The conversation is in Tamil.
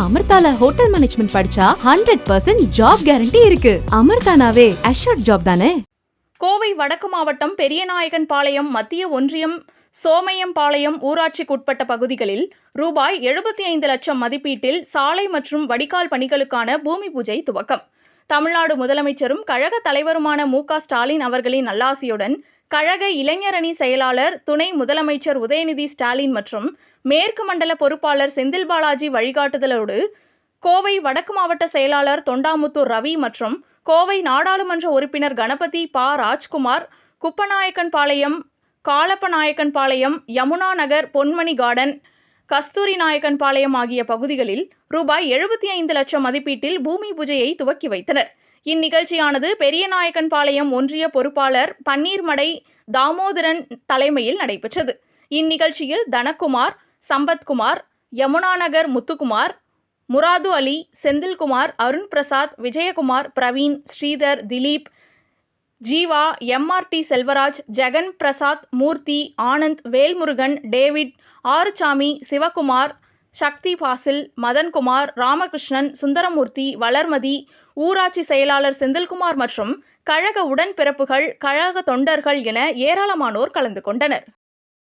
அமிர்தால ஹோட்டல் மேனேஜ்மெண்ட் படிச்சா 100% ஜாப் கேரண்டி இருக்கு. அமிர்தானாவே அஷ்யூர்ட் ஜாப் தானே. கோவை வடக்கு மாவட்டம் பெரியநாயக்கன்பாளையம் மத்திய ஒன்றியம் சோமையம்பாளையம் ஊராட்சிக்குட்பட்ட பகுதிகளில் ரூபாய் 75 லட்சம் மதிப்பீட்டில் சாலை மற்றும் வடிகால் பணிகளுக்கான பூமி பூஜை துவக்கம். தமிழ்நாடு முதலமைச்சரும் கழக தலைவருமான மு.க.ஸ்டாலின் அவர்களின் நல்லாசியுடன் கழக இளைஞரணி செயலாளர், துணை முதலமைச்சர் உதயநிதி ஸ்டாலின் மற்றும் மேற்கு மண்டல பொறுப்பாளர் செந்தில் பாலாஜி வழிகாட்டுதலோடு கோவை வடக்கு மாவட்ட செயலாளர் தொண்டாமுத்தூர் ரவி மற்றும் கோவை நாடாளுமன்ற உறுப்பினர் கணபதி ப. ராஜ்குமார், குப்பநாயக்கன்பாளையம், காலப்பநாயக்கன்பாளையம், யமுனா நகர், பொன்மணி கார்டன், கஸ்தூரி நாயக்கன்பாளையம் ஆகிய பகுதிகளில் ரூபாய் 75 லட்சம் மதிப்பீட்டில் பூமி பூஜையை துவக்கி வைத்தனர். இந்நிகழ்ச்சியானது பெரியநாயக்கன்பாளையம் ஒன்றிய பொறுப்பாளர் பன்னீர்மடை தாமோதரன் தலைமையில் நடைபெற்றது. இந்நிகழ்ச்சியில் தனக்குமார், சம்பத்குமார், யமுனாநகர் முத்துக்குமார், முராது அலி, செந்தில்குமார், அருண் பிரசாத், விஜயகுமார், பிரவீன், ஸ்ரீதர், திலீப், ஜீவா, எம்.ஆர்.டி. செல்வராஜ், ஜெகன் பிரசாத், மூர்த்தி, ஆனந்த், வேல்முருகன், டேவிட், ஆறுசாமி, சிவகுமார், சக்தி பாசில், மதன்குமார், ராமகிருஷ்ணன், சுந்தரமூர்த்தி, வளர்மதி, ஊராட்சி செயலாளர் செந்தில்குமார் மற்றும் கழக உடன்பிறப்புகள், கழக தொண்டர்கள் என ஏராளமானோர் கலந்து கொண்டனர்.